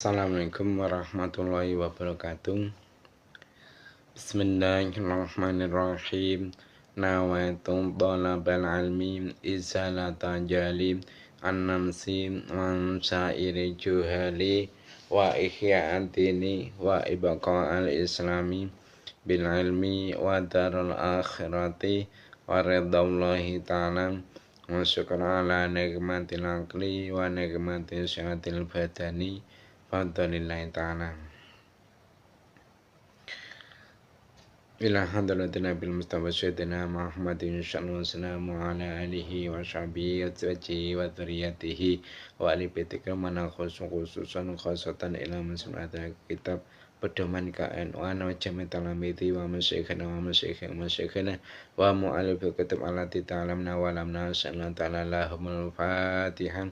Assalamualaikum warahmatullahi wabarakatuh. Bismillahirrahmanirrahim. Nawaitu dhalabal ilmi izalata jalim an-namsi wa syairi juhali wa ihya'ad dini wa ibqa'al islami bil ilmi wa darul akhirati wa ridallahi ta'ala wa syukra ala nikmatil aqli wa nikmatil syahatil badani fadlillahi ta'ala. Ila hadratin Nabil Mustafa Sayyidina Muhammadin sallallahu alaihi wasallam wa ala alihi wa sahbihi wa dzurriyyatihi wa ali baitika mana khususan khasatan ila musnad kitab pedoman KN wa jami' talamiti wa masyikhina wa mu'allif kitab alati ta'lamna wa lamna sallallahu ta'ala lahumul fatihah.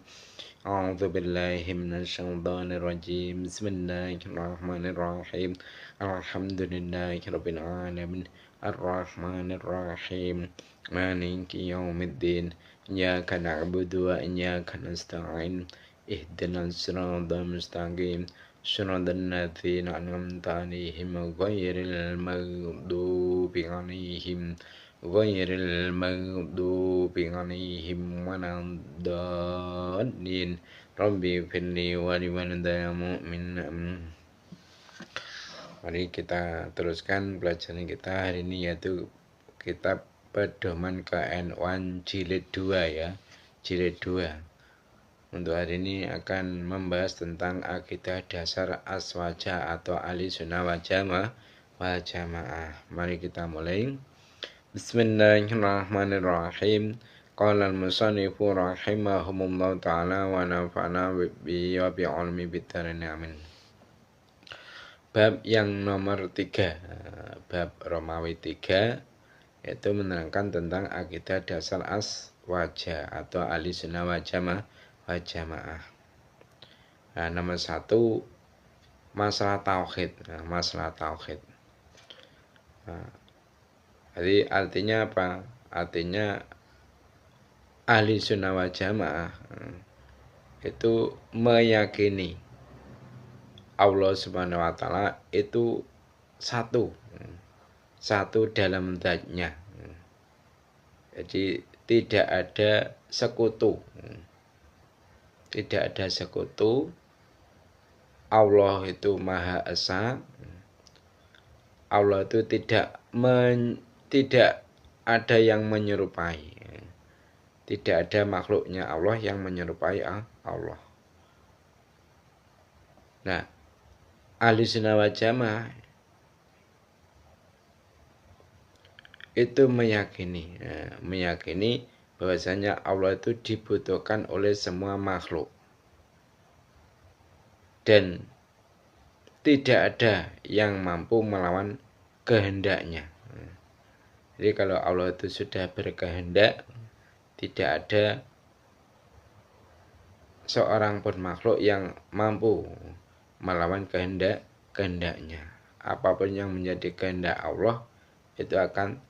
A'udzu billahi minasyaitonir rajim. Bismillahirrahmanirrahim. Alhamdulillahirabbil alamin. Arrahmanir rahim. Maliki yaumiddin. Iyyaka na'budu wa iyyaka nasta'in. Ihdinas siratal mustaqim. Shiratal ladzina an'amta 'alaihim ghairil maghdubi 'alaihim waladdallin. Rabbi firli wa liwalidayya mu'min. Mari kita teruskan pelajaran kita hari ini, yaitu kitab pedoman KN1 jilid 2 ya. Jilid 2. Untuk hari ini akan membahas tentang akidah dasar aswaja atau ahli sunnah wal jamaah. Mari kita mulai. Bismillahirrahmanirrahim. Qala al-musannifu rahimahumullah ta'ala wa nafa'na bi wa bi'ilmi bid-darin amin. Bab yang nomor 3, bab Romawi 3, yaitu menerangkan tentang akidah dasar aswaja atau ahli sunnah wal jamaah. Nah, nomor 1 masalah tauhid. Jadi artinya apa? Artinya ahli sunnah wal jamaah itu meyakini Allah Subhanahu wa ta'ala itu satu dalam zat-Nya. Jadi tidak ada sekutu. Tidak ada sekutu. Allah itu Maha Esa. Allah itu tidak ada yang menyerupai. Tidak ada makhluknya Allah yang menyerupai Allah. Nah, ahli sunnah wal jamaah itu meyakini bahwasanya Allah itu dibutuhkan oleh semua makhluk. Dan tidak ada yang mampu melawan kehendaknya. Jadi kalau Allah itu sudah berkehendak, tidak ada seorang pun makhluk yang mampu melawan kehendaknya. Apapun yang menjadi kehendak Allah itu akan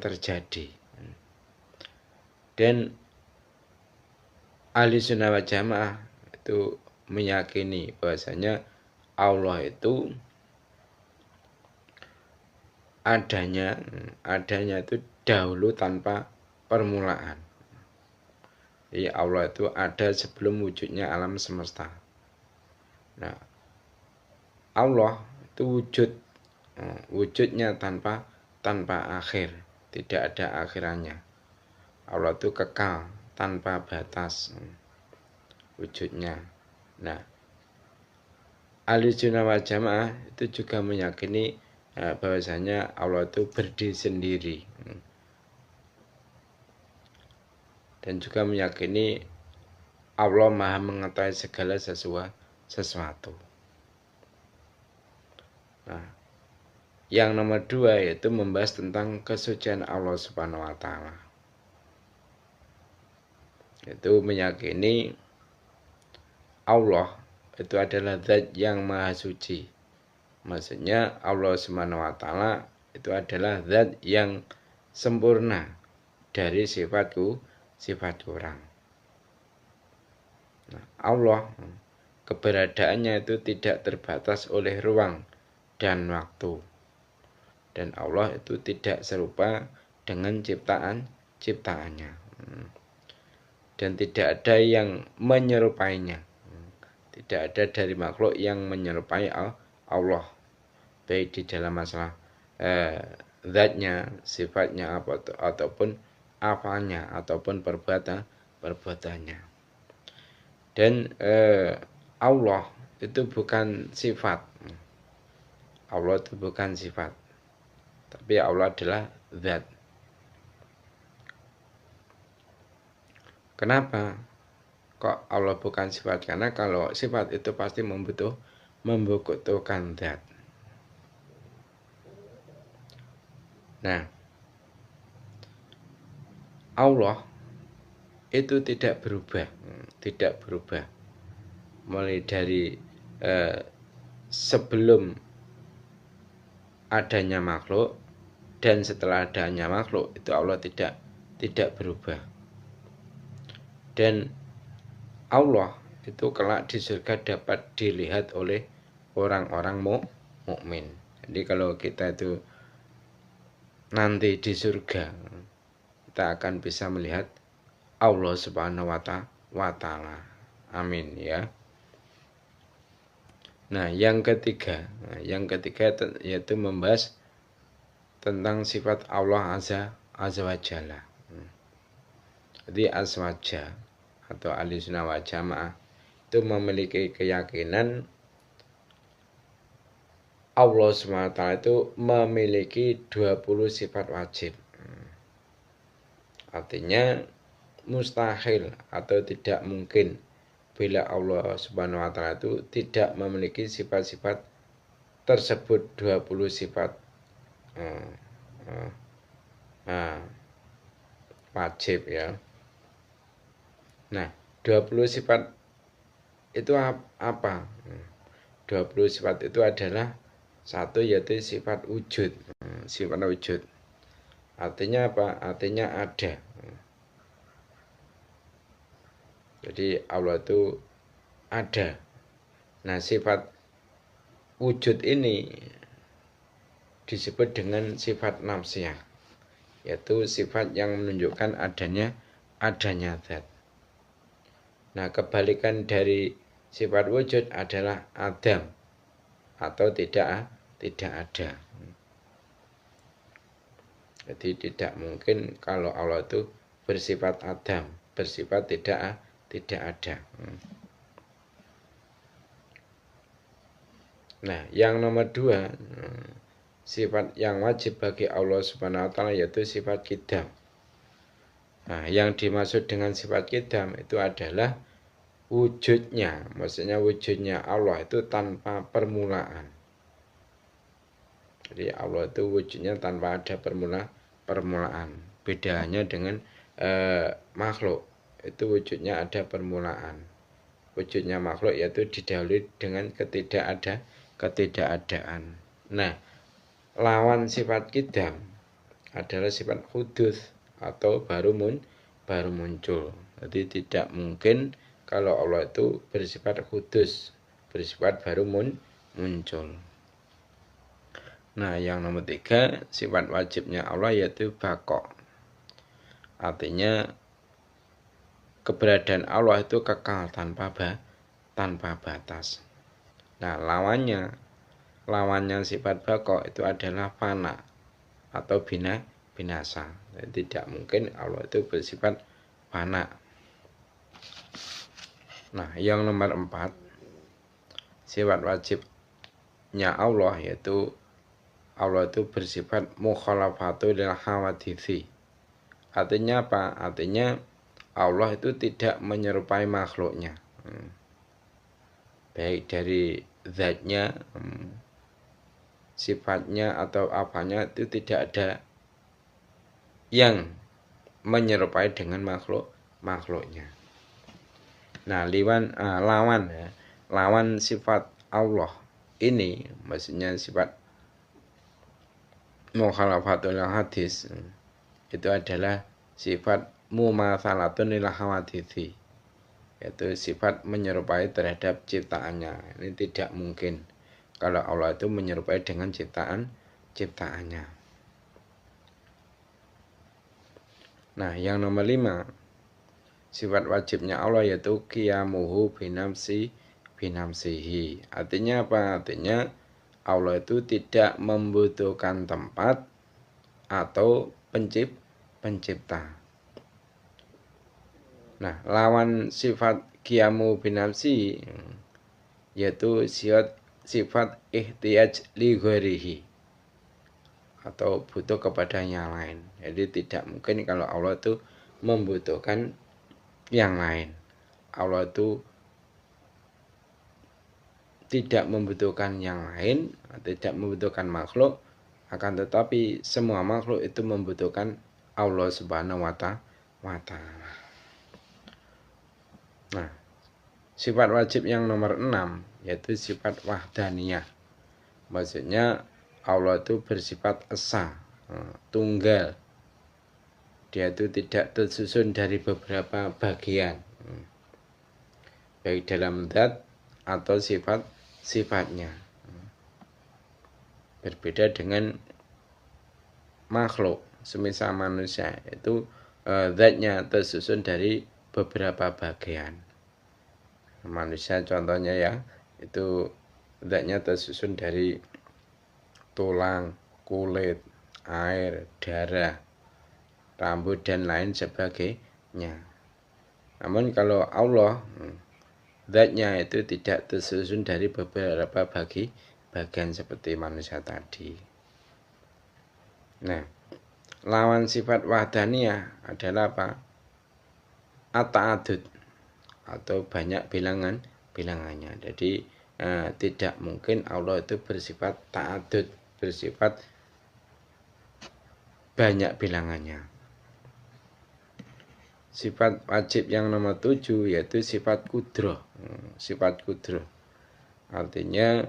terjadi. Dan ahli sunnah wal jamaah itu meyakini bahwasanya Allah itu adanya itu dahulu tanpa permulaan. Jadi Allah itu ada sebelum wujudnya alam semesta. Nah, Allah itu wujudnya tanpa akhir, tidak ada akhirannya. Allah itu kekal tanpa batas wujudnya. Nah, ahli sunnah wal jamaah itu juga meyakini bahwasanya Allah itu berdiri sendiri. Dan juga meyakini Allah Maha mengetahui segala sesuatu. Nah, yang nomor 2 yaitu membahas tentang kesucian Allah Subhanahu wa ta'ala. Itu meyakini Allah itu adalah zat yang maha suci. Maksudnya Allah Subhanahu wa ta'ala itu adalah zat yang sempurna dari sifat orang. Nah, Allah keberadaannya itu tidak terbatas oleh ruang dan waktu. Dan Allah itu tidak serupa dengan ciptaannya. Dan tidak ada yang menyerupainya. Tidak ada dari makhluk yang menyerupai Allah. Baik di dalam masalah zatnya, sifatnya, ataupun apanya, ataupun perbuatannya. Dan Allah itu bukan sifat. Allah itu bukan sifat. Tapi Allah adalah zat. Kenapa kok Allah bukan sifat? Karena kalau sifat itu pasti membutuhkan zat. Nah, Allah itu tidak berubah. Mulai dari sebelum adanya makhluk dan setelah adanya makhluk itu Allah tidak berubah. Dan Allah itu kelak di surga dapat dilihat oleh orang-orang mukmin. Jadi kalau kita itu nanti di surga, kita akan bisa melihat Allah Subhanahu wa Ta'ala. Amin ya. Nah, yang ketiga yaitu membahas tentang sifat Allah Azza wa Jalla. Jadi aswaja atau ahlussunnah wal jamaah itu memiliki keyakinan Allah SWT itu memiliki 20 sifat wajib. Artinya mustahil atau tidak mungkin bila Allah Subhanahu wa Ta'ala itu tidak memiliki sifat-sifat tersebut, 20 sifat wajib ya. Nah, 20 sifat itu apa? 20 sifat itu adalah satu yaitu sifat wujud. Sifat wujud. Artinya apa? Artinya ada. Jadi Allah itu ada. Nah, sifat wujud ini disebut dengan sifat nafsiyah, yaitu sifat yang menunjukkan adanya zat. Nah, kebalikan dari sifat wujud adalah adam atau tidak ada. Jadi tidak mungkin kalau Allah itu bersifat adam, bersifat tidak ada. Nah, yang nomor 2, sifat yang wajib bagi Allah Subhanahu wa Ta'ala yaitu sifat qidam. Nah, yang dimaksud dengan sifat qidam itu adalah wujudnya, maksudnya wujudnya Allah itu tanpa permulaan. Jadi Allah itu wujudnya tanpa ada permulaan. Bedanya dengan makhluk, itu wujudnya ada permulaan. Wujudnya makhluk yaitu didahului dengan ketidakadaan. Nah, lawan sifat qidam adalah sifat hudus atau baru muncul. Jadi tidak mungkin kalau Allah itu bersifat hudus, bersifat baru muncul. Nah, yang nomor 3, sifat wajibnya Allah yaitu baqa. Artinya keberadaan Allah itu kekal tanpa batas. Nah, lawannya sifat baqa itu adalah fana atau binasa. Jadi tidak mungkin Allah itu bersifat fana. Nah, yang nomor 4, sifat wajibnya Allah yaitu Allah itu bersifat mukhalafatu lil hawaditsi. Artinya apa? Artinya Allah itu tidak menyerupai makhluknya. Baik dari zatnya, sifatnya atau apanya itu tidak ada yang menyerupai dengan makhluknya. Nah, lawan sifat Allah ini, maksudnya sifat mukhalafatul hadis, itu adalah sifat mumatsalatun lil hawaditsi. yaitu sifat menyerupai terhadap ciptaannya. Ini tidak mungkin kalau Allah itu menyerupai dengan ciptaannya. Nah, yang nomor 5, sifat wajibnya Allah yaitu qiyamuhu binamsihi. Artinya apa? Artinya Allah itu tidak membutuhkan tempat atau pencipta. Nah, lawan sifat qiyamu binafsi yaitu sifat ihtiyaj li ghairihi atau butuh kepada yang lain. Jadi tidak mungkin kalau Allah itu membutuhkan yang lain. Allah itu tidak membutuhkan yang lain, tidak membutuhkan makhluk, akan tetapi semua makhluk itu membutuhkan Allah Subhanahu wa Ta'ala. Nah, sifat wajib yang nomor 6 yaitu sifat wahdaniyah. Maksudnya Allah itu bersifat esa, tunggal. Dia itu tidak tersusun dari beberapa bagian, baik dalam zat atau sifatnya. Berbeda dengan makhluk, semisal manusia, itu zatnya tersusun dari beberapa bagian. Manusia contohnya ya, itu zatnya tersusun dari tulang, kulit, air, darah, rambut dan lain sebagainya. Namun kalau Allah, zatnya itu tidak tersusun dari beberapa bagian seperti manusia tadi. Nah, lawan sifat wahdaniyah adalah apa? At-ta'adud atau banyak bilangannya. Jadi tidak mungkin Allah itu bersifat ta'adud, bersifat banyak bilangannya. Sifat wajib yang nomor 7 yaitu sifat kudroh. Sifat kudroh artinya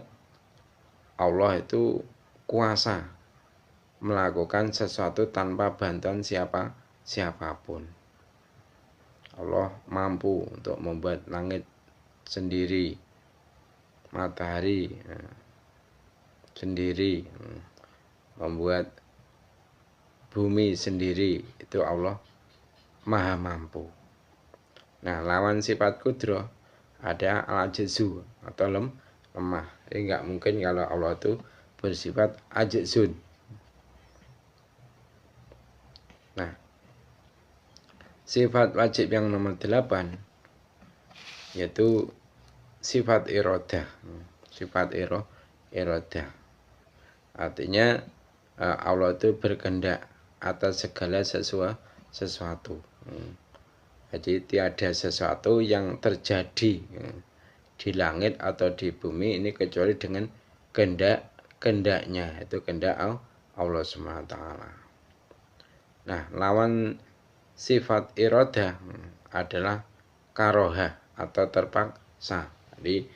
Allah itu kuasa melakukan sesuatu tanpa bantuan siapapun. Allah mampu untuk membuat langit sendiri, matahari sendiri, membuat bumi sendiri. Itu Allah maha mampu. Nah, lawan sifat kudroh ada al-ajzu atau lemah. Jadi nggak mungkin kalau Allah itu bersifat ajzun. Nah, sifat wajib yang nomor 8 yaitu sifat iradah. Sifat iradah. Artinya Allah itu berkehendak atas segala sesuatu. Jadi tiada sesuatu yang terjadi di langit atau di bumi ini kecuali dengan kehendaknya, itu kehendak Allah SWT. Nah, lawan sifat iradah adalah karohah atau terpaksa. Jadi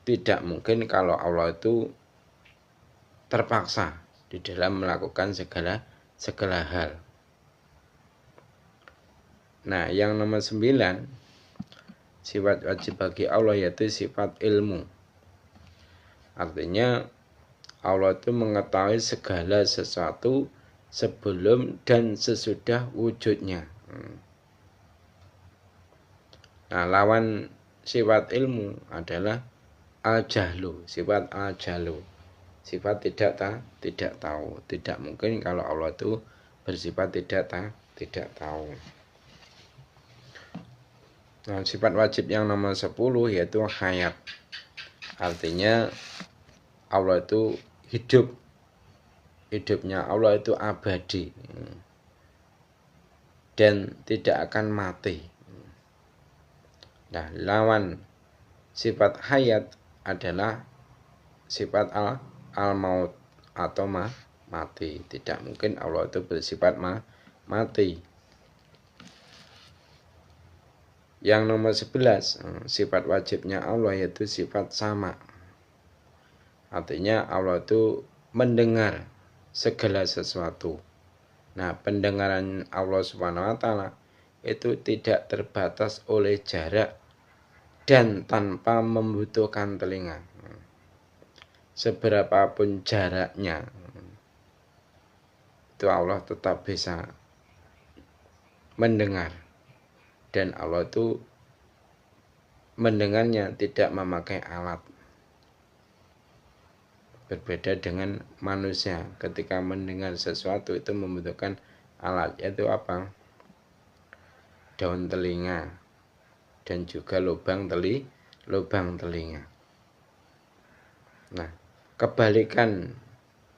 tidak mungkin kalau Allah itu terpaksa di dalam melakukan segala hal. Nah, yang nomor 9 sifat wajib bagi Allah yaitu sifat ilmu. Artinya Allah itu mengetahui segala sesuatu sebelum dan sesudah wujudnya. Nah, lawan sifat ilmu adalah al-jahlu, sifat al-jahlu. Sifat tidak tahu. Tidak mungkin kalau Allah itu bersifat tidak tahu. Nah, sifat wajib yang nomor 10 yaitu hayat. Artinya Allah itu hidup. Hidupnya Allah itu abadi dan tidak akan mati. Nah, lawan sifat hayat adalah sifat al-maut atau mati. Tidak mungkin Allah itu bersifat mati. Yang nomor 11 sifat wajibnya Allah yaitu sifat sama. Artinya Allah itu mendengar segala sesuatu. Nah, pendengaran Allah Subhanahu wa Ta'ala itu tidak terbatas oleh jarak dan tanpa membutuhkan telinga. Seberapapun jaraknya, itu Allah tetap bisa mendengar. Dan Allah itu mendengarnya tidak memakai alat. Berbeda dengan manusia, ketika mendengar sesuatu itu membutuhkan alat, yaitu apa? Daun telinga dan juga lubang telinga. Nah,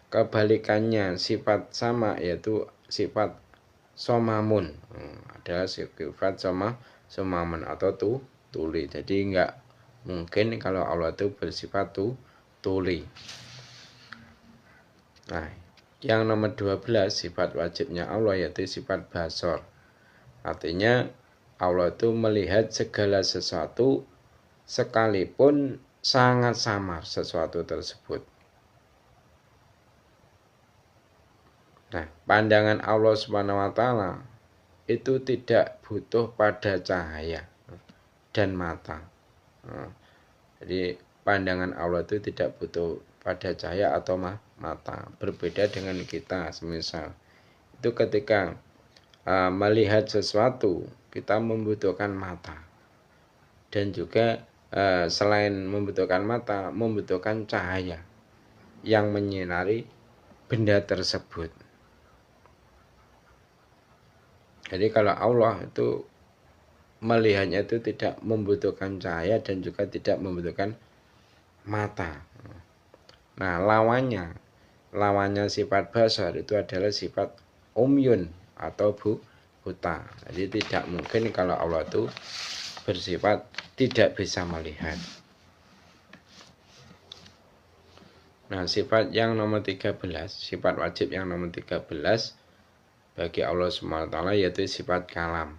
kebalikannya sifat sama yaitu sifat somamun, adalah sifat somamun atau tuli. Jadi enggak mungkin kalau Allah itu bersifat tuli. Nah, yang nomor 12 sifat wajibnya Allah yaitu sifat basor. Artinya Allah itu melihat segala sesuatu sekalipun sangat samar sesuatu tersebut. Nah, pandangan Allah Subhanahu wa taala itu tidak butuh pada cahaya dan mata. Jadi pandangan Allah itu tidak butuh pada cahaya atau mata. Berbeda dengan kita, semisal itu ketika melihat sesuatu kita membutuhkan mata, dan juga selain membutuhkan mata, membutuhkan cahaya yang menyinari benda tersebut. Jadi kalau Allah itu melihatnya itu tidak membutuhkan cahaya dan juga tidak membutuhkan mata. Nah, lawannya sifat basar itu adalah sifat umyun atau buta. Jadi tidak mungkin kalau Allah itu bersifat tidak bisa melihat. Nah, sifat yang nomor 13, sifat wajib yang nomor 13 bagi Allah SWT yaitu sifat kalam.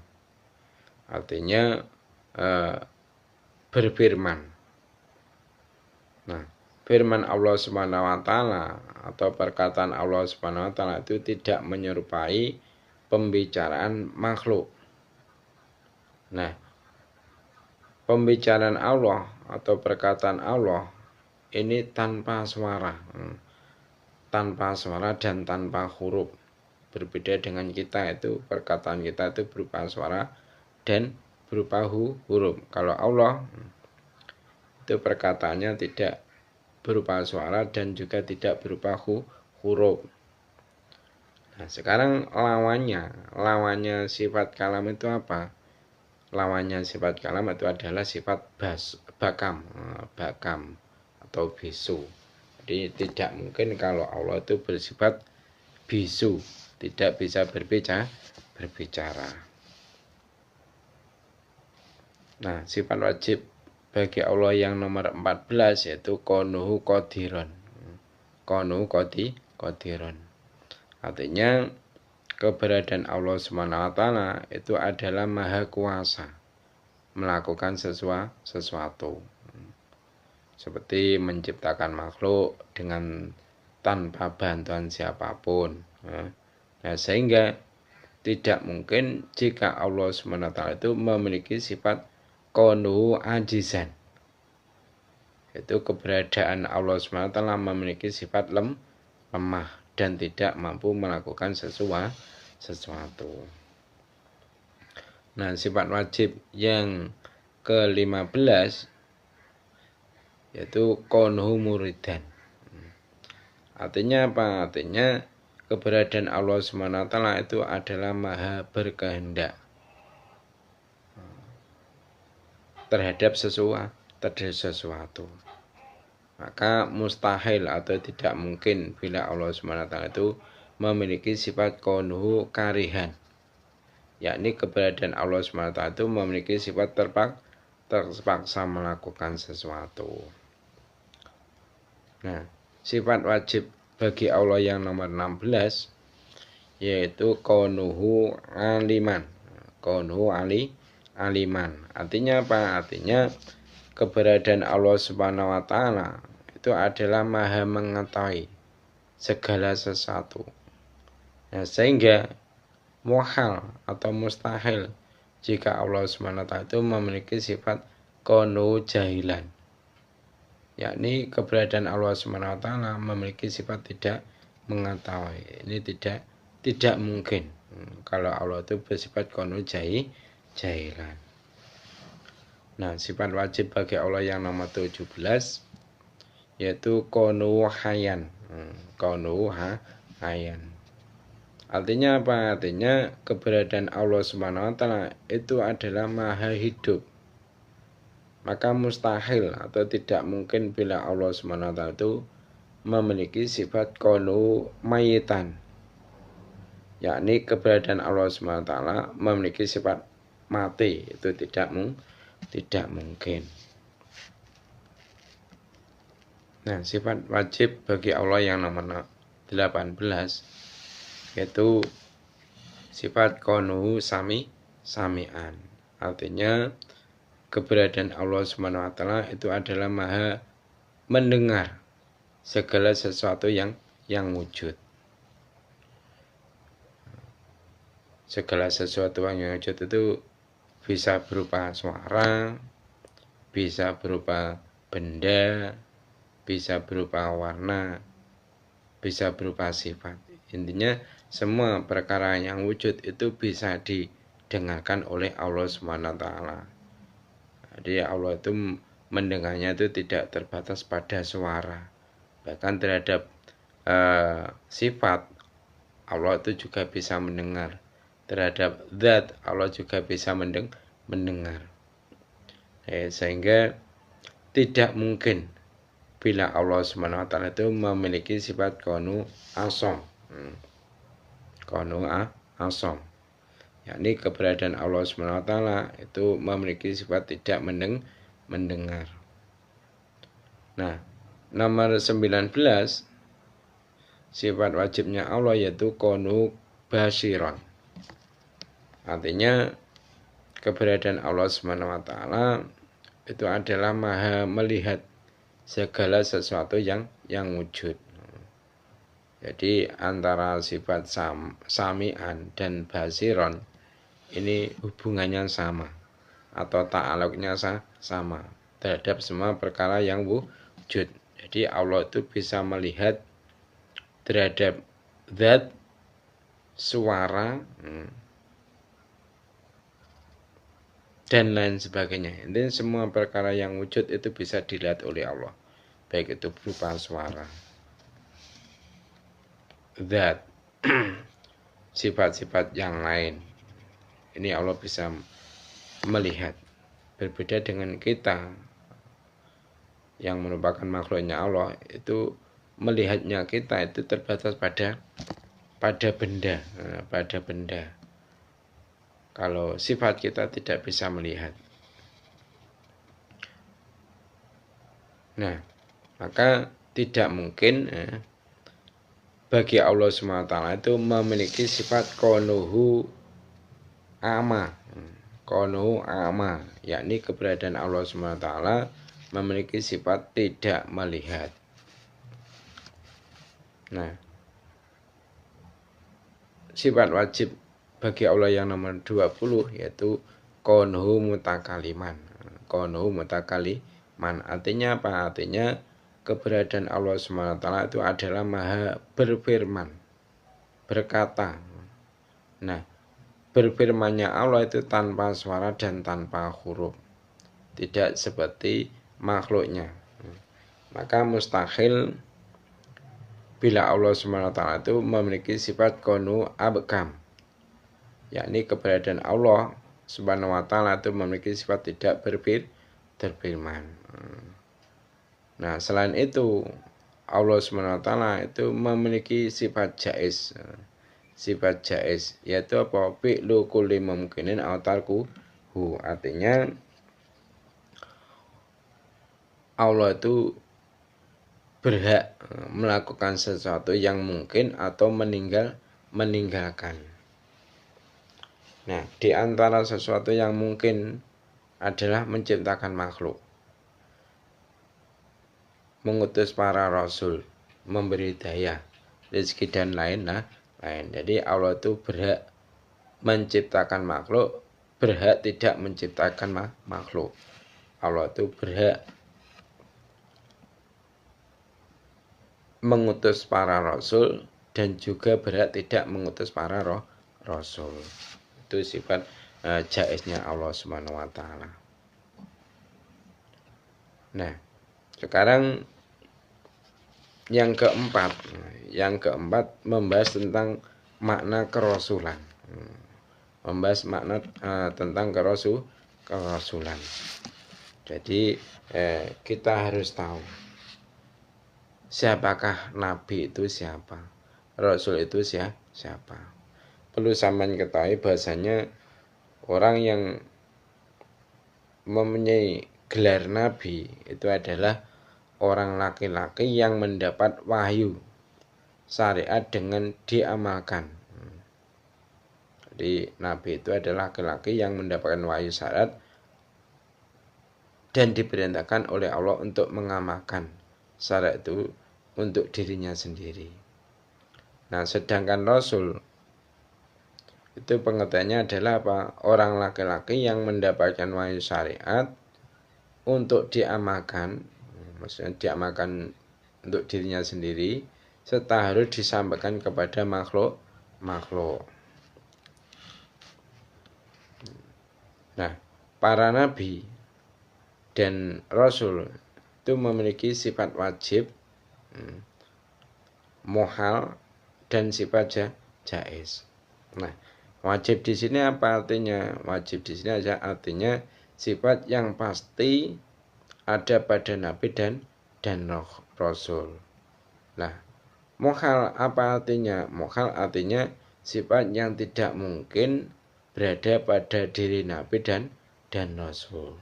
Artinya berfirman. Nah, firman Allah SWT atau perkataan Allah SWT itu tidak menyerupai pembicaraan makhluk. Nah, pembicaraan Allah atau perkataan Allah ini tanpa suara dan tanpa huruf. Berbeda dengan kita, itu perkataan kita itu berupa suara dan berupa huruf. Kalau Allah itu perkataannya tidak berupa suara dan juga tidak berupa huruf. Nah, sekarang lawannya sifat kalam itu apa? Lawannya sifat kalam itu adalah sifat bakam atau bisu. Jadi tidak mungkin kalau Allah itu bersifat bisu, tidak bisa berbicara. Nah, sifat wajib bagi Allah yang nomor 14 yaitu kaunuhu qadiron. Kaunuhu qadiron. Artinya keberadaan Allah SWT itu adalah maha kuasa melakukan sesuatu. Seperti menciptakan makhluk dengan tanpa bantuan siapapun. Nah, sehingga tidak mungkin jika Allah SWT itu memiliki sifat kaunuhu ajizan. Itu keberadaan Allah SWT memiliki sifat lemah dan tidak mampu melakukan sesuatu. Nah, sifat wajib yang ke-15 yaitu kaunuhu muridan. Artinya apa? Artinya keberadaan Allah SWT itu adalah maha berkehendak terhadap sesuatu. Maka mustahil atau tidak mungkin bila Allah SWT itu memiliki sifat kaunuhu karihan, yakni keberadaan Allah SWT itu memiliki sifat terpaksa melakukan sesuatu. Nah, sifat wajib bagi Allah yang nomor 16 yaitu kaunuhu aliman. Kaunuhu aliman. Artinya apa? Artinya keberadaan Allah Subhanahu wa taala itu adalah maha mengetahui segala sesuatu. Nah, sehingga muhal atau mustahil jika Allah SWT itu memiliki sifat kono jahilan, yakni keberadaan Allah SWT memiliki sifat tidak mengetahui. Ini tidak mungkin kalau Allah itu bersifat kono jahilan. Nah, sifat wajib bagi Allah yang nomor 17 yaitu kono hayan. Kono hayan. Artinya apa? Artinya keberadaan Allah SWT itu adalah maha hidup. Maka mustahil atau tidak mungkin bila Allah SWT itu memiliki sifat kono mayitan, yakni keberadaan Allah SWT memiliki sifat mati. Itu tidak mungkin. Nah, sifat wajib bagi Allah yang nomor 18 yaitu sifat kono sami'an. Artinya keberadaan Allah SWT itu adalah maha mendengar segala sesuatu yang wujud. Segala sesuatu yang wujud itu bisa berupa suara, bisa berupa benda, bisa berupa warna, bisa berupa sifat. Intinya semua perkara yang wujud itu bisa didengarkan oleh Allah SWT. Jadi Allah itu mendengarnya itu tidak terbatas pada suara. Bahkan terhadap sifat Allah itu juga bisa mendengar. Terhadap zat Allah juga bisa mendengar. Sehingga tidak mungkin bila Allah SWT itu memiliki sifat kono asom. Kono asom, yakni keberadaan Allah SWT itu memiliki sifat tidak mendengar. Nah, nomor 19 sifat wajibnya Allah yaitu kono basiron. Artinya keberadaan Allah SWT itu adalah maha melihat segala sesuatu yang wujud. Jadi antara sifat sami'an dan basiron ini hubungannya sama atau ta'aluknya sama terhadap semua perkara yang wujud. Jadi Allah itu bisa melihat terhadap zat, suara, dan lain sebagainya. Ini semua perkara yang wujud itu bisa dilihat oleh Allah, baik itu berupa suara, zat, sifat-sifat yang lain. Ini Allah bisa melihat. Berbeda dengan kita yang merupakan makhluknya Allah, itu melihatnya kita itu terbatas pada benda, Kalau sifat kita tidak bisa melihat. Nah, maka tidak mungkin bagi Allah SWT itu memiliki sifat konuhu ama. Konuhu ama, yakni keberadaan Allah SWT memiliki sifat tidak melihat. Nah, sifat wajib bagi Allah yang nomor 20 yaitu konuhu mutakaliman. Konuhu mutakaliman artinya apa? Artinya keberadaan Allah SWT itu adalah maha berfirman, berkata. Nah, berfirmannya Allah itu tanpa suara dan tanpa huruf, tidak seperti makhluknya. Maka mustahil bila Allah SWT itu memiliki sifat konu abkam, yakni keberadaan Allah Subhanahu wa Ta'ala itu memiliki sifat tidak berfirman. Nah, selain itu Allah Subhanahu wa Ta'ala itu memiliki sifat jaiz. Sifat jaiz yaitu apa? Fi'lu kulli mumkinin aw tarkuhu. Artinya Allah itu berhak melakukan sesuatu yang mungkin atau meninggalkan. Nah, di antara sesuatu yang mungkin adalah menciptakan makhluk, mengutus para rasul, memberi daya, rezeki dan lain. Jadi Allah itu berhak menciptakan makhluk berhak tidak menciptakan makhluk. Allah itu berhak mengutus para rasul dan juga berhak tidak mengutus para rasul. Itu sifat jaiznya Allah Subhanahu wa taala. Nah, sekarang yang keempat membahas tentang makna kerasulan. Membahas makna tentang kerasulan. Jadi kita harus tahu siapakah nabi itu siapa, rasul itu siapa. Perlu sampean ketahui bahasanya orang yang mempunyai gelar nabi itu adalah orang laki-laki yang mendapat wahyu syariat dengan diamalkan. Jadi nabi itu adalah laki-laki yang mendapatkan wahyu syariat dan diperintahkan oleh Allah untuk mengamalkan syariat itu untuk dirinya sendiri. Nah, sedangkan rasul itu pengertiannya adalah apa? Orang laki-laki yang mendapatkan wahyu syariat untuk diamalkan, maksudnya diamalkan untuk dirinya sendiri, serta harus disampaikan kepada makhluk. Nah, para nabi dan rasul itu memiliki sifat wajib, muhal, dan sifat jaiz. Nah, wajib di sini apa artinya? Wajib di sini artinya sifat yang pasti ada pada nabi dan rasul. Nah, muhal apa artinya? Muhal artinya sifat yang tidak mungkin berada pada diri nabi dan rasul.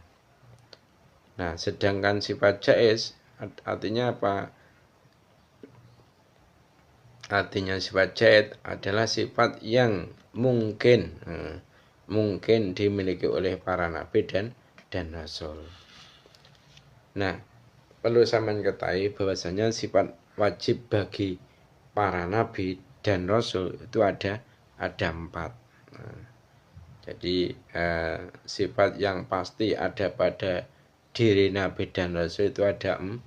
Nah, sedangkan sifat jaiz artinya apa? Artinya sifat jaiz adalah sifat yang mungkin dimiliki oleh para nabi dan rasul. Nah, perlu sampeyan ketahui bahwasanya sifat wajib bagi para nabi dan rasul itu ada 4. Jadi sifat yang pasti ada pada diri nabi dan rasul itu ada 4.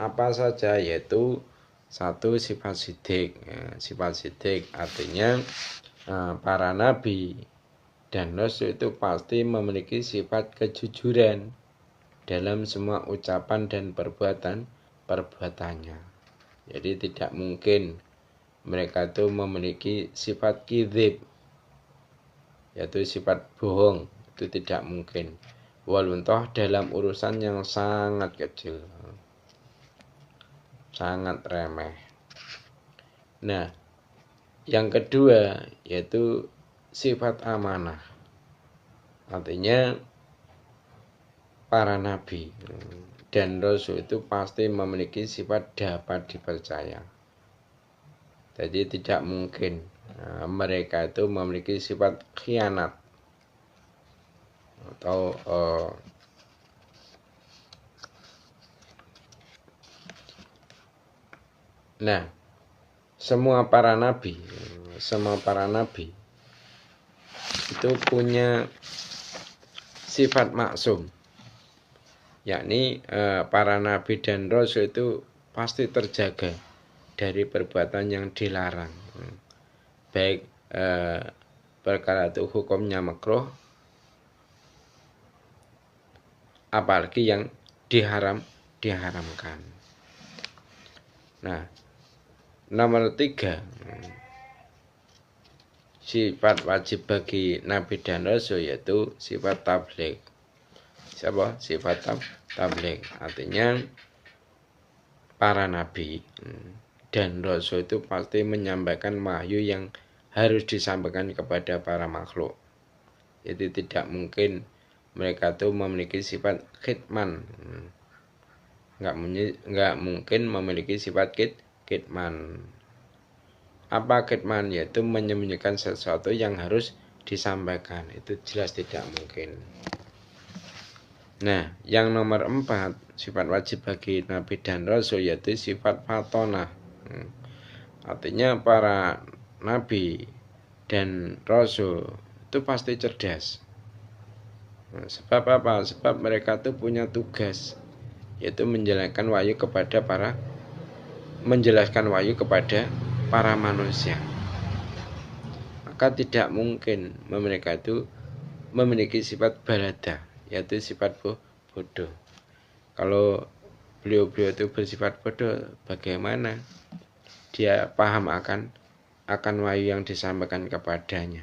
Apa saja? Yaitu 1, sifat sidik. Sifat sidik artinya para nabi dan rasul itu pasti memiliki sifat kejujuran dalam semua ucapan dan perbuatannya. Jadi tidak mungkin mereka itu memiliki sifat kizib, yaitu sifat bohong. Itu tidak mungkin. Waluntoh dalam urusan yang sangat kecil, sangat remeh. Nah, yang kedua yaitu sifat amanah. Artinya para nabi dan rasul itu pasti memiliki sifat dapat dipercaya. Jadi tidak mungkin mereka itu memiliki sifat khianat atau nah, semua para nabi itu punya sifat maksum, yakni para nabi dan rasul itu pasti terjaga dari perbuatan yang dilarang, baik perkara itu hukumnya makruh, apalagi yang diharamkan. Nah, nomor 3, sifat wajib bagi nabi dan rasul yaitu sifat tabligh. Sifat tabligh artinya para nabi dan rasul itu pasti menyampaikan wahyu yang harus disampaikan kepada para makhluk. Jadi tidak mungkin mereka itu memiliki sifat khidman. Enggak mungkin memiliki sifat khidman. Apa khidman? Yaitu menyembunyikan sesuatu yang harus disampaikan. Itu jelas tidak mungkin. Nah, yang nomor 4, sifat wajib bagi nabi dan rasul yaitu sifat fatonah. Artinya para nabi dan rasul itu pasti cerdas. Nah, sebab apa? Sebab mereka tuh punya tugas, yaitu menjelaskan wahyu kepada para manusia. Maka tidak mungkin mereka itu memiliki sifat balada, yaitu sifat bodoh. Kalau beliau itu bersifat bodoh, bagaimana dia paham akan wahyu yang disampaikan kepadanya,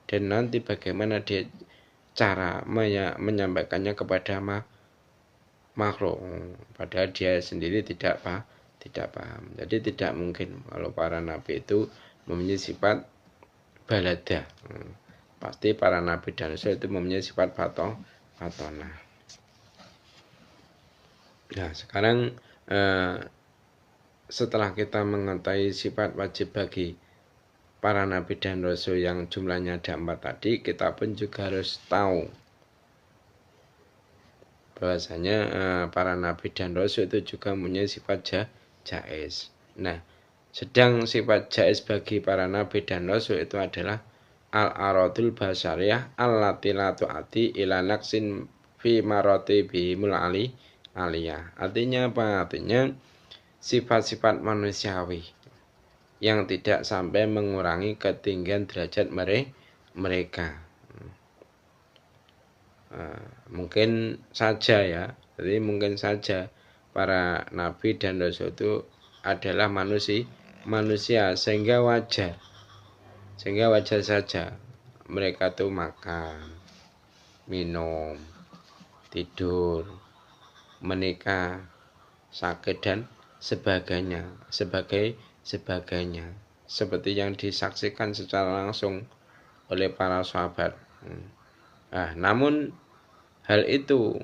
dan nanti bagaimana dia cara menyampaikannya kepada makhluk, padahal dia sendiri tidak paham. Jadi tidak mungkin kalau para nabi itu mempunyai sifat balada. Pasti para nabi dan rasul itu mempunyai sifat fatona. Nah, sekarang setelah kita mengetahui sifat wajib bagi para nabi dan rasul yang jumlahnya ada 4 tadi, kita pun juga harus tahu bahwasanya para nabi dan rasul itu juga mempunyai sifat jaiz. Nah, sedang sifat jaiz bagi para nabi dan rasul itu adalah al-aradul basyariyah allati la tu'ati ila naqsin fi maratibihimul aliyah. Artinya apa? Artinya sifat-sifat manusiawi yang tidak sampai mengurangi ketinggian derajat mereka. Mungkin saja ya, jadi mungkin saja para nabi dan rasul itu adalah manusia sehingga wajar saja mereka tuh makan, minum, tidur, menikah, sakit dan sebagainya seperti yang disaksikan secara langsung oleh para sahabat. Namun hal itu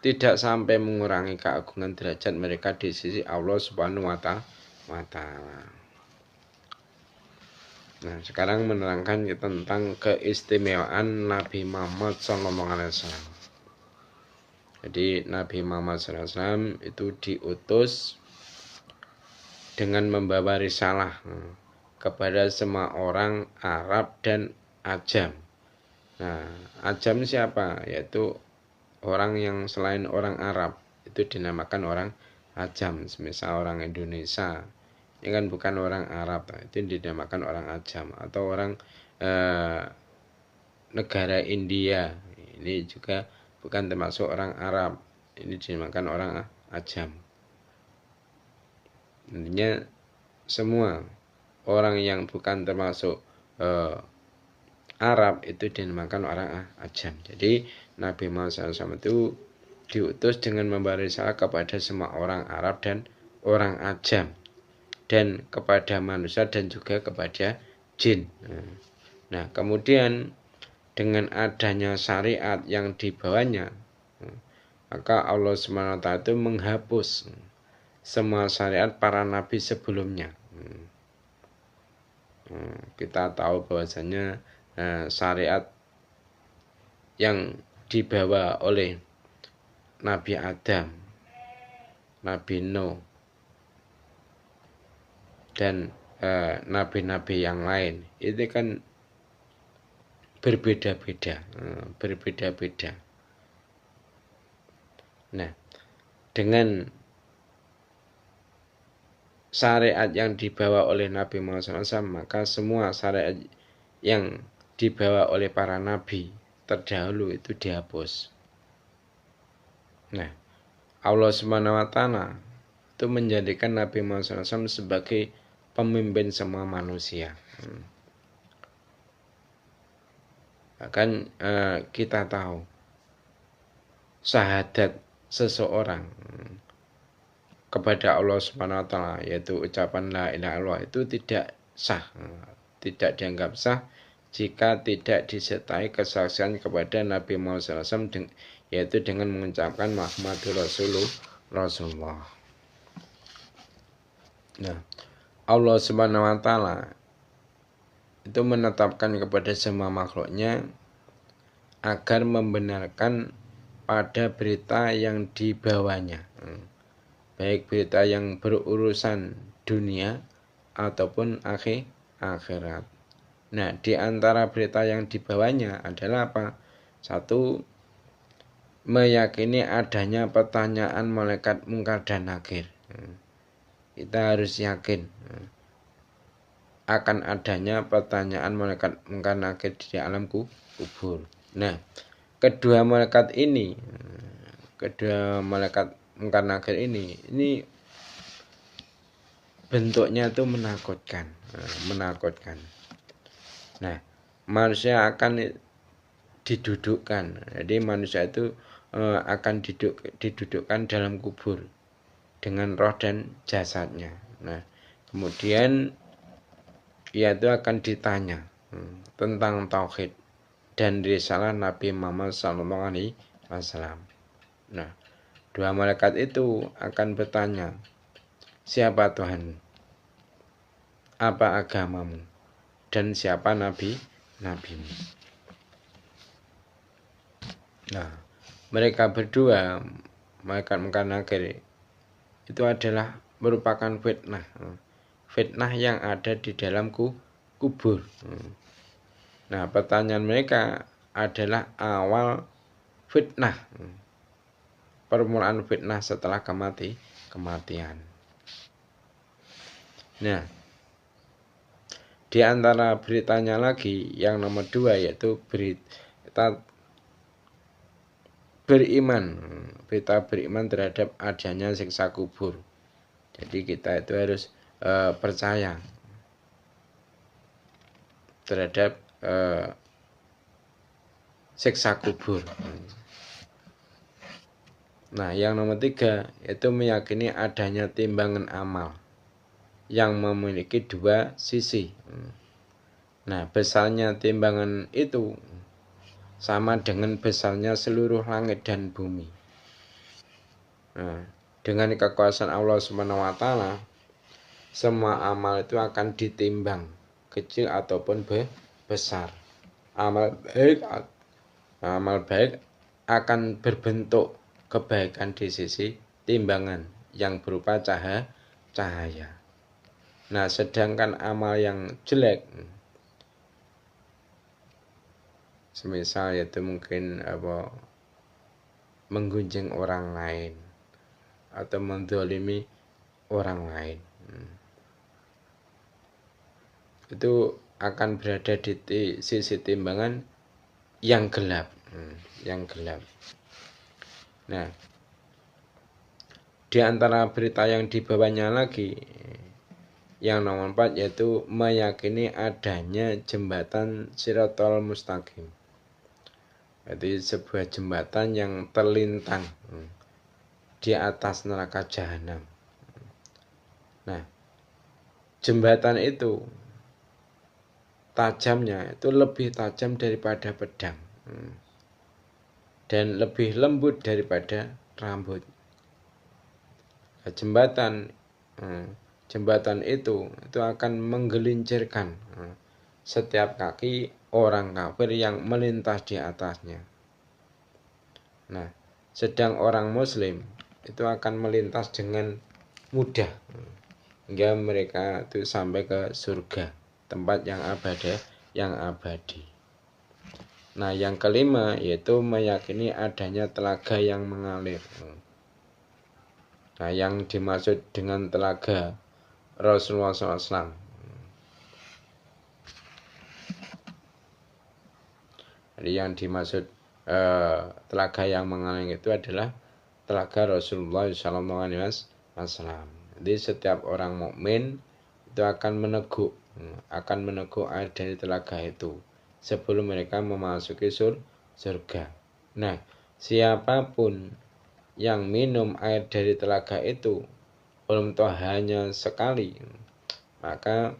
tidak sampai mengurangi keagungan derajat mereka di sisi Allah Subhanahu wa Ta'ala. Nah, sekarang menerangkan tentang keistimewaan Nabi Muhammad SAW. Jadi Nabi Muhammad SAW itu diutus dengan membawa risalah kepada semua orang Arab dan Ajam. Nah, Ajam siapa? Yaitu orang yang selain orang Arab, itu dinamakan orang Ajam. Misal orang Indonesia, ini kan bukan orang Arab, itu dinamakan orang Ajam. Atau orang negara India, ini juga bukan termasuk orang Arab, ini dinamakan orang Ajam. Intinya semua orang yang bukan termasuk Arab itu dinamakan orang Ajam. Jadi Nabi Muhammad SAW itu diutus dengan membawa risalah kepada semua orang Arab dan orang Ajam, dan kepada manusia dan juga kepada jin. Nah, kemudian dengan adanya syariat yang dibawanya, maka Allah SWT itu menghapus semua syariat para nabi sebelumnya. Kita tahu bahwasanya syariat yang dibawa oleh Nabi Adam, Nabi Nuh, dan nabi-nabi yang lain itu kan berbeda-beda. Nah, dengan syariat yang dibawa oleh Nabi Muhammad SAW, maka semua syariat yang dibawa oleh para nabi terdahulu itu dihapus. Nah, Allah SWT itu menjadikan Nabi Muhammad SAW sebagai pemimpin semua manusia. Bahkan kita tahu syahadat seseorang kepada Allah SWT, yaitu ucapan la ilaha illallah, itu tidak sah, tidak dianggap sah jika tidak disertai kesaksian kepada Nabi Muhammad SAW, yaitu dengan mengucapkan Muhammadur Rasulullah. Nah, Allah SWT itu menetapkan kepada semua makhluknya agar membenarkan pada berita yang dibawanya, baik berita yang berurusan dunia ataupun akhirat. Nah, di antara berita yang dibawanya adalah apa? Satu, meyakini adanya pertanyaan malaikat mungkar dan nakir. Kita harus yakin akan adanya pertanyaan malaikat mungkar nakir di alam kubur. Nah, kedua malaikat mungkar nakir ini bentuknya itu menakutkan. Nah, manusia akan didudukkan. Jadi manusia itu akan didudukkan dalam kubur dengan roh dan jasadnya. Nah, kemudian ia itu akan ditanya tentang tauhid dan risalah Nabi Muhammad SAW. Nah, dua malaikat itu akan bertanya, siapa Tuhanmu? Apa agamamu? Dan siapa nabimu? Nah, mereka berdua, malaikat mungkar nakir, itu adalah merupakan fitnah yang ada di dalam kubur. Nah, pertanyaan mereka adalah awal fitnah, permulaan fitnah setelah kematian. Nah, di antara beritanya lagi yang nomor 2 yaitu berita beriman terhadap adanya siksa kubur. Jadi kita itu harus percaya terhadap siksa kubur. Nah, yang nomor 3 yaitu meyakini adanya timbangan amal yang memiliki dua sisi. Nah, besarnya timbangan itu sama dengan besarnya seluruh langit dan bumi. Nah, dengan kekuasaan Allah SWT, semua amal itu akan ditimbang, kecil ataupun besar. Amal baik akan berbentuk kebaikan di sisi timbangan yang berupa cahaya. Nah, sedangkan amal yang jelek, semisal yaitu mungkin menggunjing orang lain atau menzalimi orang lain, itu akan berada di sisi timbangan yang gelap. Nah, di antara berita yang dibawanya lagi yang nomor 4 yaitu meyakini adanya jembatan Shiratal Mustaqim. Jadi sebuah jembatan yang terlintang di atas neraka jahanam. Nah, jembatan itu tajamnya itu lebih tajam daripada pedang dan lebih lembut daripada rambut. Nah, jembatan itu akan menggelincirkan setiap kaki orang kafir yang melintas di atasnya. Nah, sedang orang muslim itu akan melintas dengan mudah hingga mereka itu sampai ke surga, tempat yang abadi. Nah, yang kelima yaitu meyakini adanya telaga yang mengalir. Nah, yang dimaksud dengan telaga Rasulullah SAW. Jadi yang dimaksud telaga yang mengalir itu adalah telaga Rasulullah SAW. Jadi setiap orang mukmin itu akan meneguk air dari telaga itu sebelum mereka memasuki surga. Nah, siapapun yang minum air dari telaga itu belum toh hanya sekali, maka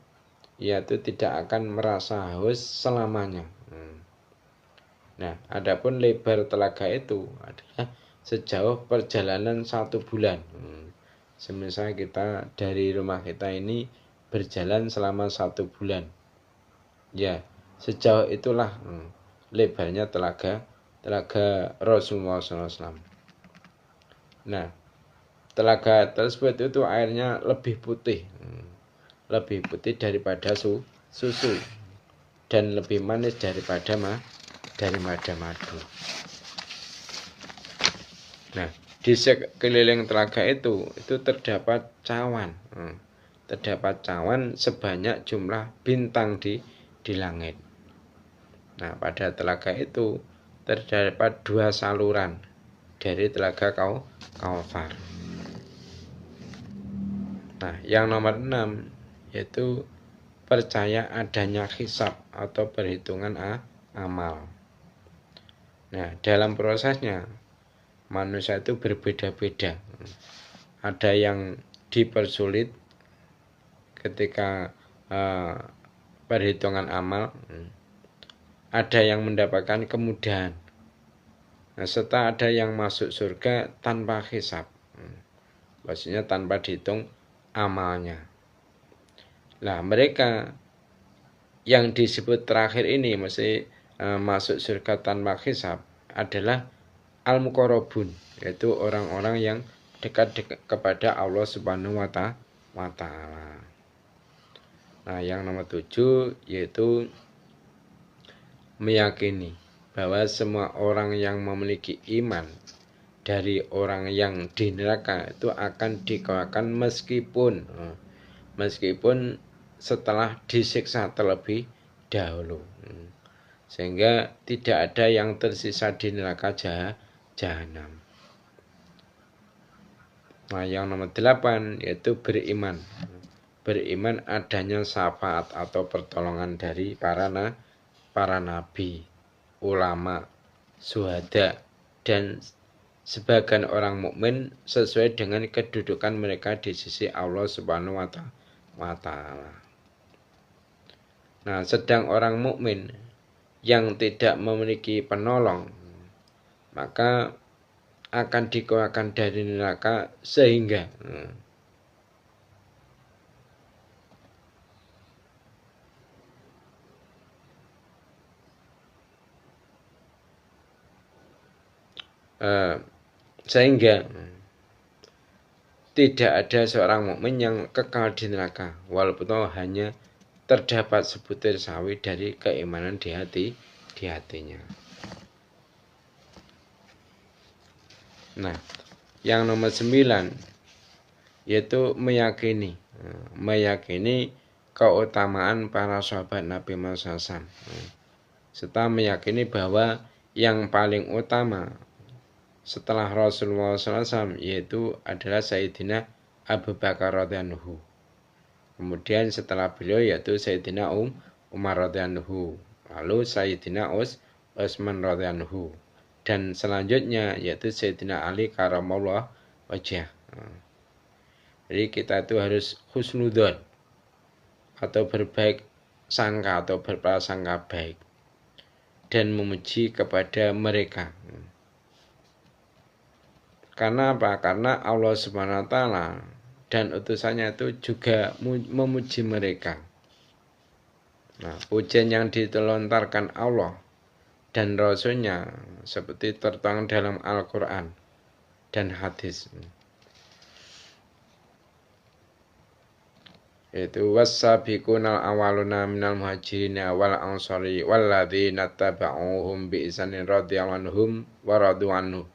ia itu tidak akan merasa haus selamanya. Nah, adapun lebar telaga itu adalah sejauh perjalanan 1 bulan. Semisal kita dari rumah kita ini berjalan selama 1 bulan, ya sejauh itulah lebarnya telaga Rasulullah SAW. Nah, telaga tersebut itu airnya lebih putih daripada susu. dan lebih manis daripada madu. Nah, di sekeliling telaga itu terdapat cawan. Terdapat cawan sebanyak jumlah bintang di langit. Nah, pada telaga itu terdapat 2 saluran dari telaga Kautsar. Nah, yang nomor 6 yaitu percaya adanya hisab atau perhitungan amal. Nah, dalam prosesnya manusia itu berbeda-beda. Ada yang dipersulit ketika perhitungan amal, ada yang mendapatkan kemudahan. Nah, serta ada yang masuk surga tanpa hisab, maksudnya tanpa dihitung amalnya. Nah, mereka yang disebut terakhir ini masih masuk surga tanpa hisab adalah al-muqarrabun, yaitu orang-orang yang dekat kepada Allah Subhanahu wa Ta'ala. Nah, yang nomor 7 yaitu meyakini bahwa semua orang yang memiliki iman dari orang yang di neraka itu akan dikeluarkan meskipun setelah disiksa terlebih dahulu, sehingga tidak ada yang tersisa di neraka jahanam. Nah, yang nomor 8 yaitu beriman adanya syafaat atau pertolongan dari para nabi, ulama, syuhada, dan sebagian orang mukmin sesuai dengan kedudukan mereka di sisi Allah Subhanahu wa Ta'ala. Nah, sedang orang mukmin yang tidak memiliki penolong maka akan dikeluarkan dari neraka sehingga tidak ada seorang mukmin yang kekal di neraka walaupun hanya terdapat sebutir sawi dari keimanan di hatinya. Nah, yang nomor 9 yaitu meyakini keutamaan para sahabat Nabi Muhammad SAW, serta meyakini bahwa yang paling utama setelah Rasulullah SAW yaitu adalah Sayyidina Abu Bakar radhiyallahu. Kemudian setelah beliau yaitu Sayyidina Umar radhiyallahu, lalu Sayyidina Utsman radhiyallahu, dan selanjutnya yaitu Sayyidina Ali karamallahu wajhah. Jadi kita itu harus husnudzon atau berbaik sangka atau berprasangka baik dan memuji kepada mereka. Karena apa? Karena Allah Subhanahu wa Ta'ala dan utusannya itu juga memuji mereka. Nah, pujian yang dilontarkan Allah dan Rasulnya seperti tertuang dalam Al-Quran dan hadis, yaitu was-sabiqunal awwaluna minal muhajirin wal ansari walladzina tabauhum bi ihsanin radhiyallahu anhum wa radu anhu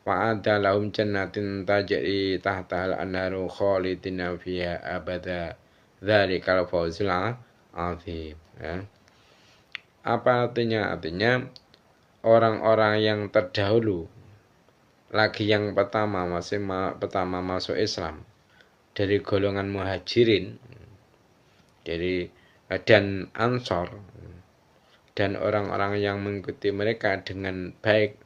wa adda lahum jannatin tajri tahtal anharu khalidina fiha abada dzalikal fawzul azim. Ya. Apa artinya? Artinya orang-orang yang terdahulu lagi yang pertama masuk Islam dari golongan muhajirin dan ansor dan orang-orang yang mengikuti mereka dengan baik,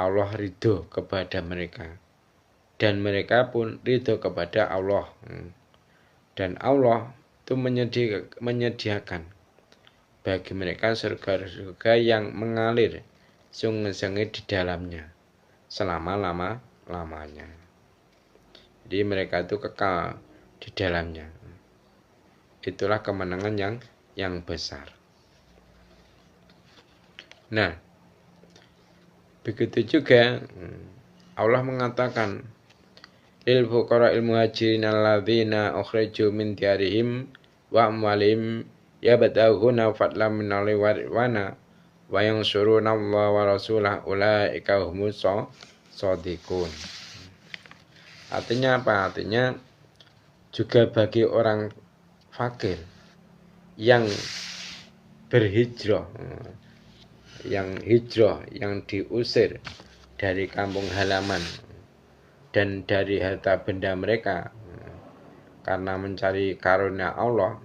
Allah ridho kepada mereka dan mereka pun ridho kepada Allah, dan Allah itu menyediakan bagi mereka surga yang mengalir sungai-sungai di dalamnya selama-lamanya. Jadi mereka itu kekal di dalamnya. Itulah kemenangan yang besar. Nah, begitu juga Allah mengatakan lil fuqara'il muhajirin alladzina ukhriju min diyarihim wa amwalihim yabtaghuna fadlan minallahi wa ridwana wa yansuruna Allah wa rasulah ulaika humus shodiqun. Artinya apa? Artinya juga bagi orang fakir yang berhijrah, yang hijrah, yang diusir dari kampung halaman dan dari harta benda mereka karena mencari karunia Allah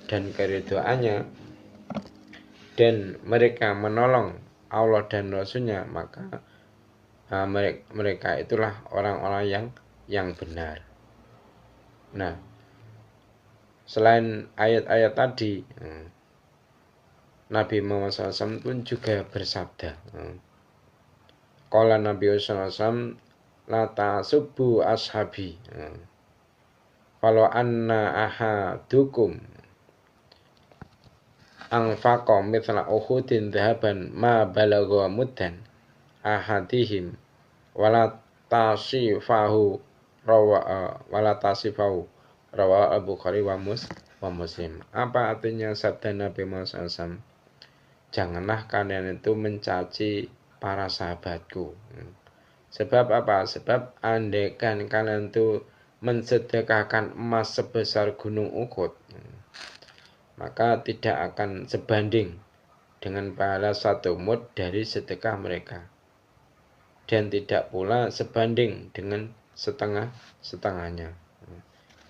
dan keridhaannya, dan mereka menolong Allah dan Rasulnya, maka mereka itulah orang-orang yang benar. Nah, selain ayat-ayat tadi, Nabi Muhammad SAW pun juga bersabda, qala Nabi SAW, la ta'subbu ashabi, kalau anna ahadukum anfaqa mithla uhudin dhahaban ma balagha muddan ahadihim wala tasifahu rawa Al-Bukhari wa Muslim. Apa artinya sabda Nabi Muhammad SAW? Janganlah kalian itu mencaci para sahabatku. Sebab apa? Sebab andaikan kalian itu mensedekahkan emas sebesar gunung Uhud, maka tidak akan sebanding dengan pahala satu mud dari sedekah mereka, dan tidak pula sebanding dengan setengahnya.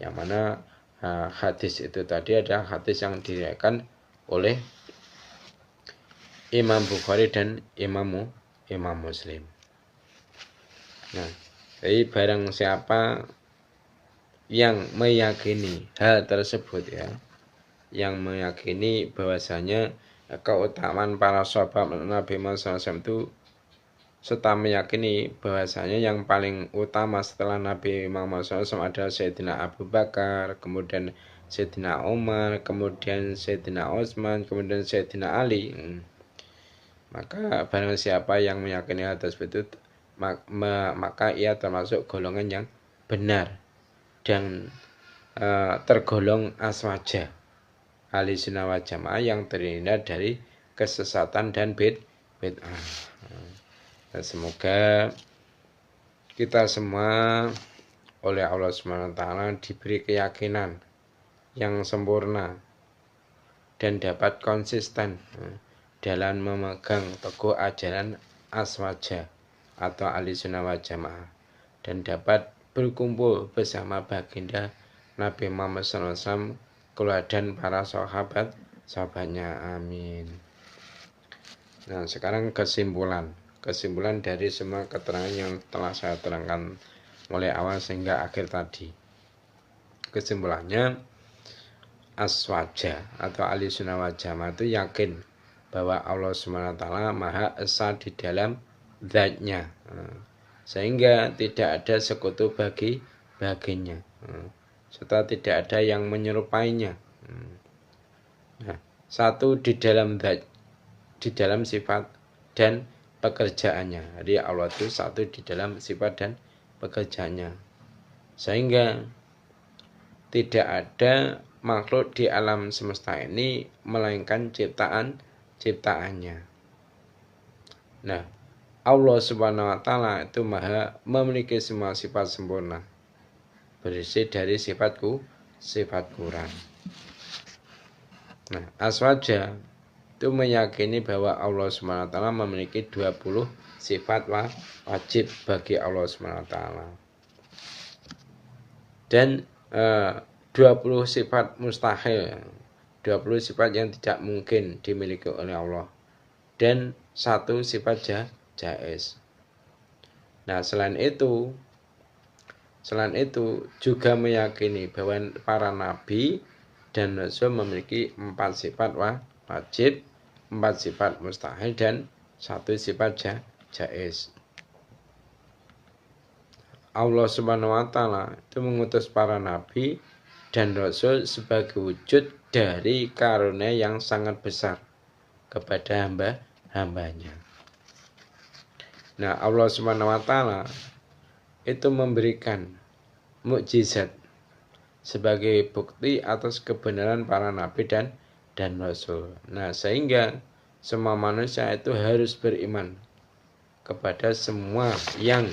Yang mana hadis itu tadi adalah hadis yang diriwayatkan oleh Imam Bukhari dan Imam Muslim. Nah, jadi barang siapa yang meyakini hal tersebut, ya, yang meyakini bahwasanya keutamaan para sahabat Nabi Muhammad SAW itu, serta meyakini bahwasanya yang paling utama setelah Nabi Muhammad SAW adalah Sayyidina Abu Bakar, kemudian Sayyidina Umar, kemudian Sayyidina Utsman, kemudian Sayyidina Ali, maka barang siapa yang meyakini hal tersebut, maka ia termasuk golongan yang benar dan tergolong aswaja, ahli sunnah wal jamaah yang terhindar dari kesesatan dan bid'ah. Semoga kita semua oleh Allah SWT diberi keyakinan yang sempurna dan dapat konsisten dalam memegang teguh ajaran aswaja atau ahli sunnah wal jamaah, dan dapat berkumpul bersama baginda Nabi Muhammad SAW, keluarga dan para sahabatnya. Amin. Nah, sekarang kesimpulan dari semua keterangan yang telah saya terangkan mulai awal sehingga akhir tadi. Kesimpulannya, aswaja atau ahli sunnah wal jamaah itu yakin bahwa Allah SWT Maha Esa di dalam zatnya, sehingga tidak ada sekutu baginya, serta tidak ada yang menyerupainya. Nah, satu di dalam zat, di dalam sifat dan pekerjaannya. Jadi Allah itu satu di dalam sifat dan pekerjaannya, sehingga tidak ada makhluk di alam semesta ini melainkan ciptaannya. Nah, Allah Subhanahu wa Ta'ala itu Maha memiliki semua sifat sempurna, berisi dari sifat kurang. Nah, aswaja itu meyakini bahwa Allah Subhanahu wa Ta'ala memiliki 20 sifat wajib bagi Allah Subhanahu wa Ta'ala, dan 20 sifat mustahil, 20 sifat yang tidak mungkin dimiliki oleh Allah, dan 1 sifat jaiz. Nah, selain itu juga meyakini bahwa para nabi dan rasul memiliki 4 sifat wajib, 4 sifat mustahil, dan 1 sifat jaiz. Allah Subhanahu wa Ta'ala itu mengutus para nabi dan rasul sebagai wujud dari karunia yang sangat besar kepada hambanya. Nah, Allah Subhanahu wa Ta'ala itu memberikan mukjizat sebagai bukti atas kebenaran para nabi dan dan Rasul. Nah, sehingga semua manusia itu harus beriman kepada semua yang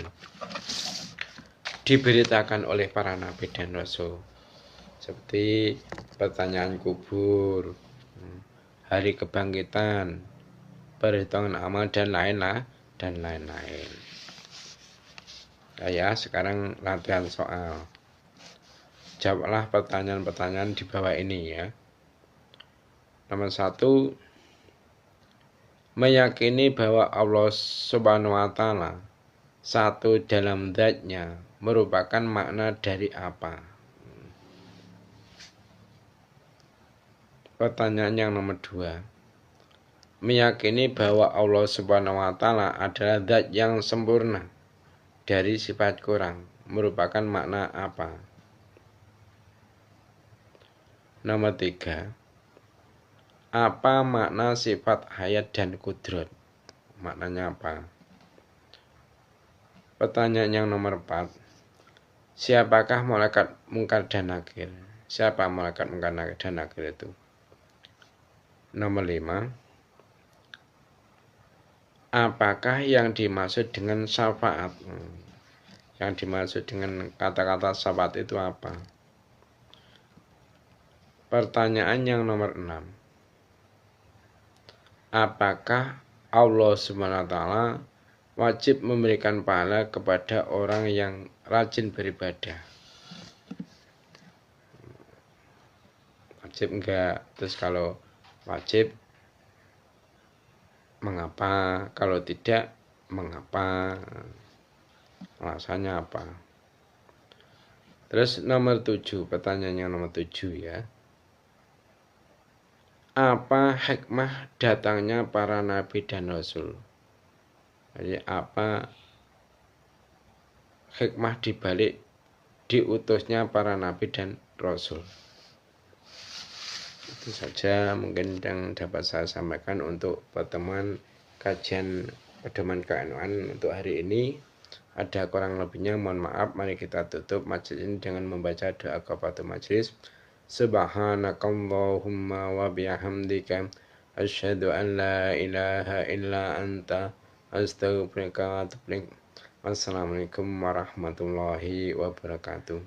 diberitakan oleh para nabi dan rasul, seperti pertanyaan kubur, hari kebangkitan, perhitungan amal, dan lain-lain. Ya, sekarang latihan soal. Jawablah pertanyaan-pertanyaan di bawah ini ya. Nomor 1, meyakini bahwa Allah Subhanahu wa Ta'ala satu dalam zatnya merupakan makna dari apa? Pertanyaan yang nomor 2, meyakini bahwa Allah Subhanahu wa Ta'ala adalah zat yang sempurna dari sifat kurang merupakan makna apa? Nomor 3, apa makna sifat hayat dan kudrat? Maknanya apa? Pertanyaan yang nomor 4, siapakah malaikat mungkar dan nakir? Siapa malaikat mungkar dan nakir itu? Nomor 5, apakah yang dimaksud dengan syafaat? Yang dimaksud dengan kata-kata syafaat itu apa? Pertanyaan yang nomor 6, apakah Allah SWT wajib memberikan pahala kepada orang yang rajin beribadah? Wajib enggak? Terus kalau wajib, mengapa? Kalau tidak, mengapa? Alasannya apa? Terus nomor 7, pertanyaan yang nomor 7 ya. Apa hikmah datangnya para nabi dan rasul? Jadi apa hikmah dibalik diutusnya para nabi dan rasul? Itu saja mungkin yang dapat saya sampaikan untuk pertemuan kajian pedoman keilmuan untuk hari ini. Ada kurang lebihnya mohon maaf. Mari kita tutup majelis ini dengan membaca doa kafaratul majelis. Subhanakallahumma wa bihamdika asyhadu an la ilaha illa anta astaghfiruka wa atubu ilaik. Wassalamualaikum warahmatullahi wabarakatuh.